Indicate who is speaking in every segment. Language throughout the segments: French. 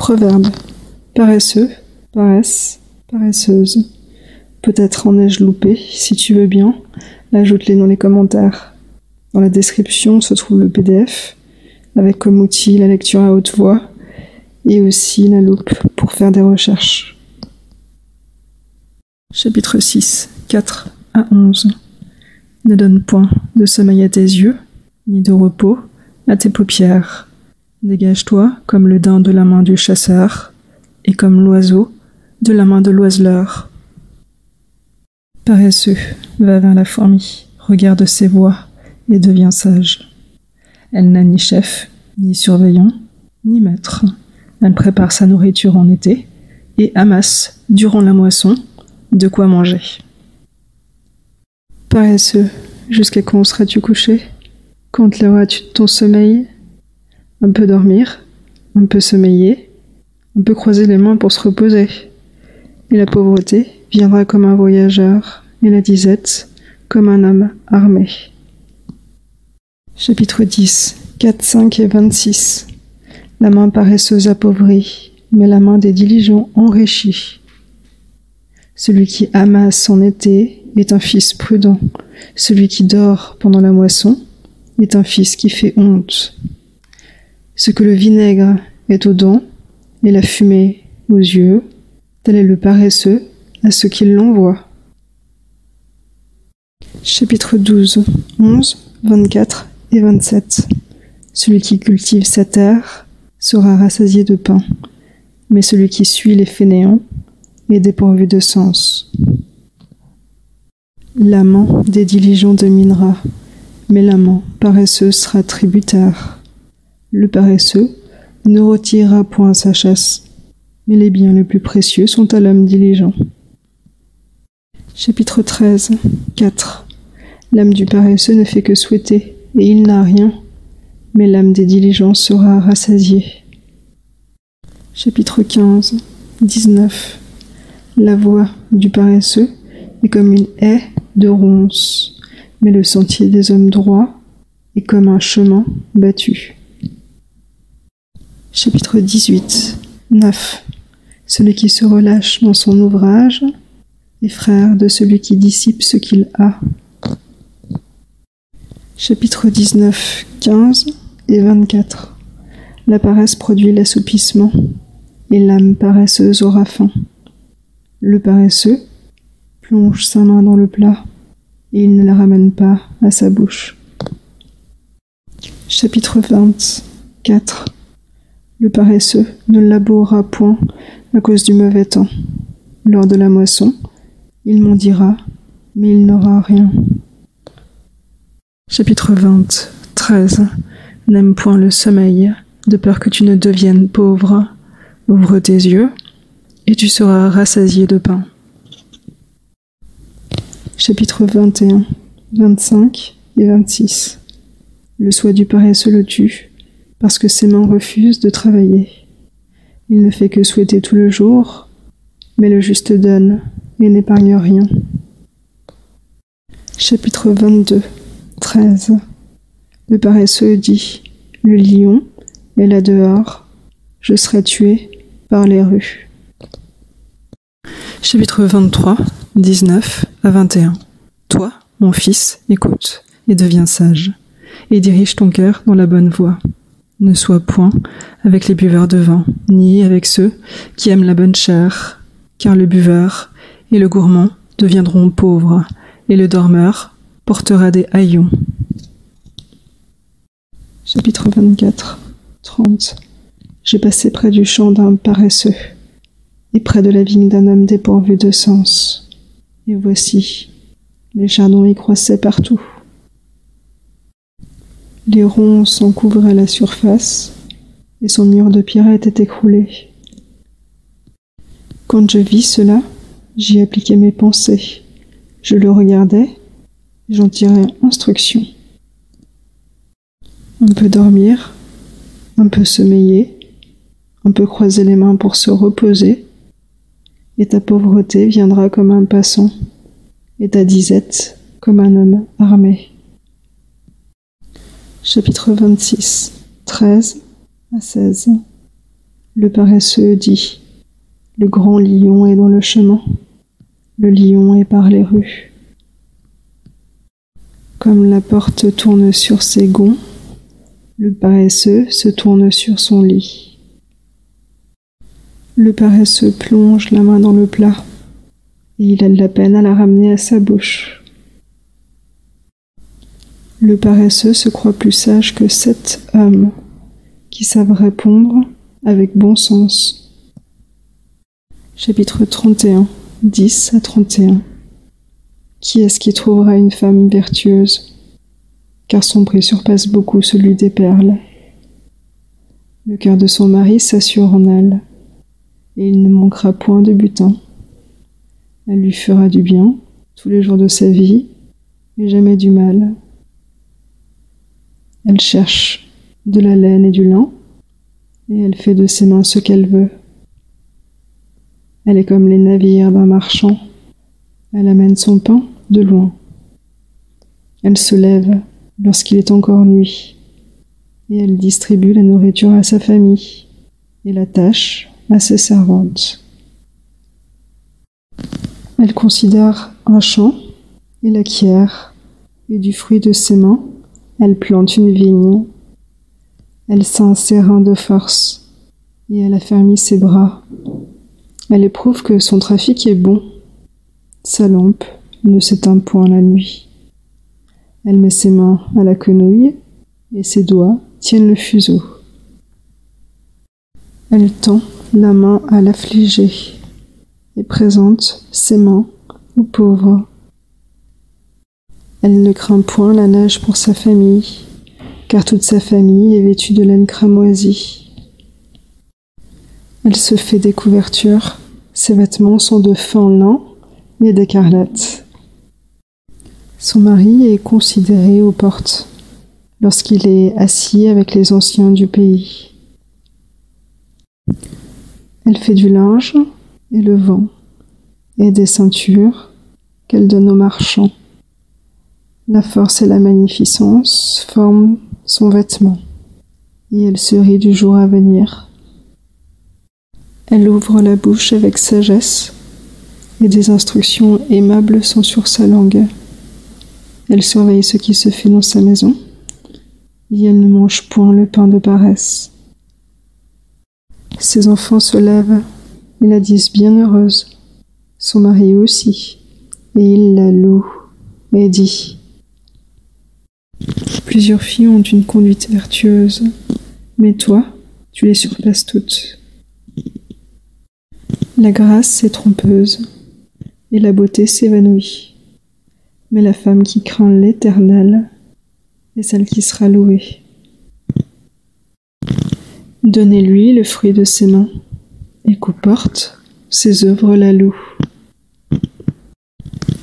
Speaker 1: Proverbe. Paresseux, paresse, paresseuse. Peut-être en ai-je loupé, si tu veux bien, ajoute-les dans les commentaires. Dans la description se trouve le PDF, avec comme outil la lecture à haute voix, et aussi la loupe pour faire des recherches. Chapitre 6, 4 à 11. Ne donne point de sommeil à tes yeux, ni de repos à tes paupières. Dégage-toi comme le daim de la main du chasseur, et comme l'oiseau de la main de l'oiseleur. Paresseux, va vers la fourmi, regarde ses voies, et deviens sage. Elle n'a ni chef, ni surveillant, ni maître. Elle prépare sa nourriture en été, et amasse, durant la moisson, de quoi manger. Paresseux, jusqu'à quand seras-tu couché? Quand te lèveras-tu de ton sommeil? Un peu dormir, un peu sommeiller, un peu croiser les mains pour se reposer. Et la pauvreté viendra comme un voyageur, et la disette comme un homme armé. Chapitre 10, 4, 5 et 26. La main paresseuse appauvrit, mais la main des diligents enrichit. Celui qui amasse en été est un fils prudent. Celui qui dort pendant la moisson est un fils qui fait honte. Ce que le vinaigre est aux dents et la fumée aux yeux, tel est le paresseux à ceux qui l'envoient. Chapitre 12, 11, 24 et 27. Celui qui cultive sa terre sera rassasié de pain, mais celui qui suit les fainéants est dépourvu de sens. La main des diligents dominera, mais la main paresseuse sera tributaire. Le paresseux ne retirera point sa chasse, mais les biens les plus précieux sont à l'homme diligent. Chapitre 13, 4. L'âme du paresseux ne fait que souhaiter, et il n'a rien, mais l'âme des diligents sera rassasiée. Chapitre 15, 19. La voie du paresseux est comme une haie de ronces, mais le sentier des hommes droits est comme un chemin battu. Chapitre 18, 9. Celui qui se relâche dans son ouvrage est frère de celui qui dissipe ce qu'il a. Chapitre 19, 15 et 24. La paresse produit l'assoupissement, et l'âme paresseuse aura faim. Le paresseux plonge sa main dans le plat, et il ne la ramène pas à sa bouche. Chapitre 24. Le paresseux ne labourera point à cause du mauvais temps. Lors de la moisson, il mendira, mais il n'aura rien. Chapitre 20, 13. N'aime point le sommeil, de peur que tu ne deviennes pauvre. Ouvre tes yeux, et tu seras rassasié de pain. Chapitre 21, 25 et 26. Le souhait du paresseux le tue, parce que ses mains refusent de travailler. Il ne fait que souhaiter tout le jour, mais le juste donne et n'épargne rien. Chapitre 22, 13. Le paresseux dit, le lion est là dehors, je serai tué par les rues. Chapitre 23, 19 à 21. Toi, mon fils, écoute et deviens sage, et dirige ton cœur dans la bonne voie. Ne sois point avec les buveurs de vin, ni avec ceux qui aiment la bonne chair, car le buveur et le gourmand deviendront pauvres, et le dormeur portera des haillons. Chapitre 24, 30. J'ai passé près du champ d'un paresseux, et près de la vigne d'un homme dépourvu de sens. Et voici, les chardons y croissaient partout. Les ronces en couvraient la surface, et son mur de pierre était écroulé. Quand je vis cela, j'y appliquai mes pensées. Je le regardais, et j'en tirai instruction. On peut dormir, un peu sommeiller, un peu croiser les mains pour se reposer, et ta pauvreté viendra comme un passant, et ta disette comme un homme armé. Chapitre 26, 13 à 16. Le paresseux dit: le grand lion est dans le chemin, le lion est par les rues. Comme la porte tourne sur ses gonds, le paresseux se tourne sur son lit. Le paresseux plonge la main dans le plat, et il a de la peine à la ramener à sa bouche. Le paresseux se croit plus sage que 7 hommes qui savent répondre avec bon sens. Chapitre 31, 10 à 31. Qui est-ce qui trouvera une femme vertueuse? Car son prix surpasse beaucoup celui des perles. Le cœur de son mari s'assure en elle, et il ne manquera point de butin. Elle lui fera du bien tous les jours de sa vie, et jamais du mal. Elle cherche de la laine et du lin, et elle fait de ses mains ce qu'elle veut. Elle est comme les navires d'un marchand. Elle amène son pain de loin. Elle se lève lorsqu'il est encore nuit, et elle distribue la nourriture à sa famille et la tâche à ses servantes. Elle considère un champ et l'acquiert, et du fruit de ses mains, elle plante une vigne. Elle ceint ses reins de force, et elle affermit ses bras. Elle éprouve que son trafic est bon. Sa lampe ne s'éteint point la nuit. Elle met ses mains à la quenouille, et ses doigts tiennent le fuseau. Elle tend la main à l'affligé, et présente ses mains aux pauvres. Elle ne craint point la neige pour sa famille, car toute sa famille est vêtue de laine cramoisie. Elle se fait des couvertures, ses vêtements sont de fin lin et d'écarlate. Son mari est considéré aux portes, lorsqu'il est assis avec les anciens du pays. Elle fait du linge et le vend, et des ceintures qu'elle donne aux marchands. La force et la magnificence forment son vêtement, et elle se rit du jour à venir. Elle ouvre la bouche avec sagesse, et des instructions aimables sont sur sa langue. Elle surveille ce qui se fait dans sa maison, et elle ne mange point le pain de paresse. Ses enfants se lèvent et la disent bienheureuse, son mari aussi, et il la loue et dit: plusieurs filles ont une conduite vertueuse, mais toi, tu les surpasses toutes. La grâce est trompeuse, et la beauté s'évanouit, mais la femme qui craint l'Éternel est celle qui sera louée. Donnez-lui le fruit de ses mains, et qu'aux portes, ses œuvres la louent.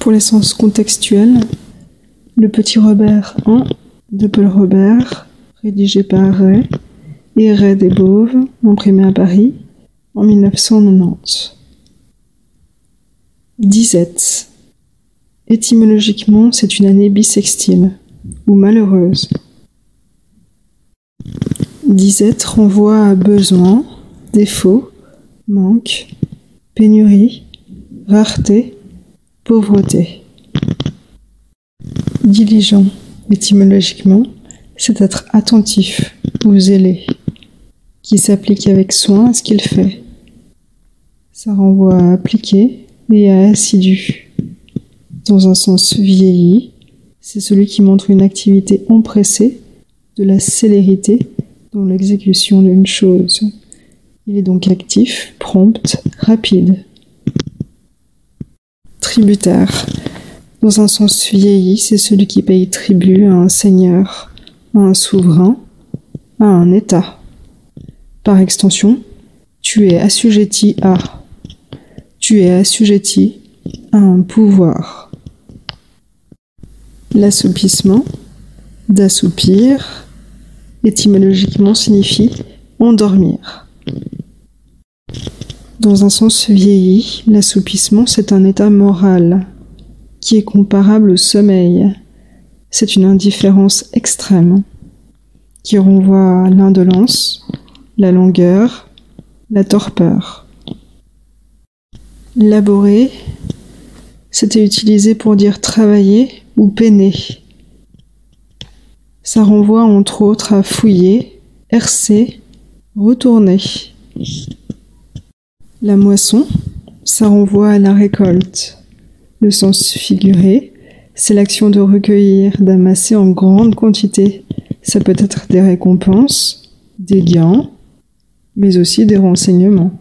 Speaker 1: Pour les sens contextuels, le petit Robert 1 de Paul Robert, rédigé par Ray, et Ray des Bauves, imprimé à Paris en 1990. Disette. Étymologiquement, c'est une année bissextile, ou malheureuse. Disette renvoie à besoin, défaut, manque, pénurie, rareté, pauvreté. Diligent, étymologiquement, c'est être attentif ou zélé, qui s'applique avec soin à ce qu'il fait. Ça renvoie à appliquer et à assidu. Dans un sens vieilli, c'est celui qui montre une activité empressée, de la célérité dans l'exécution d'une chose. Il est donc actif, prompt, rapide. Tributaire. Dans un sens vieilli, c'est celui qui paye tribut à un seigneur, à un souverain, à un État. Par extension, tu es assujetti à. Tu es assujetti à un pouvoir. L'assoupissement, d'assoupir, étymologiquement signifie endormir. Dans un sens vieilli, l'assoupissement, c'est un état moral qui est comparable au sommeil. C'est une indifférence extrême qui renvoie à l'indolence, la langueur, la torpeur. Laborer, c'était utilisé pour dire travailler ou peiner. Ça renvoie entre autres à fouiller, herser, retourner. La moisson, ça renvoie à la récolte. Le sens figuré, c'est l'action de recueillir, d'amasser en grande quantité. Ça peut être des récompenses, des gains, mais aussi des renseignements.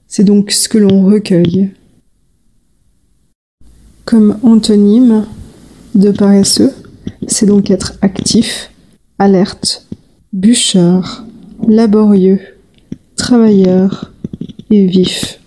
Speaker 1: C'est donc ce que l'on recueille. Comme antonyme de paresseux, c'est donc être actif, alerte, bûcheur, laborieux, travailleur et vif.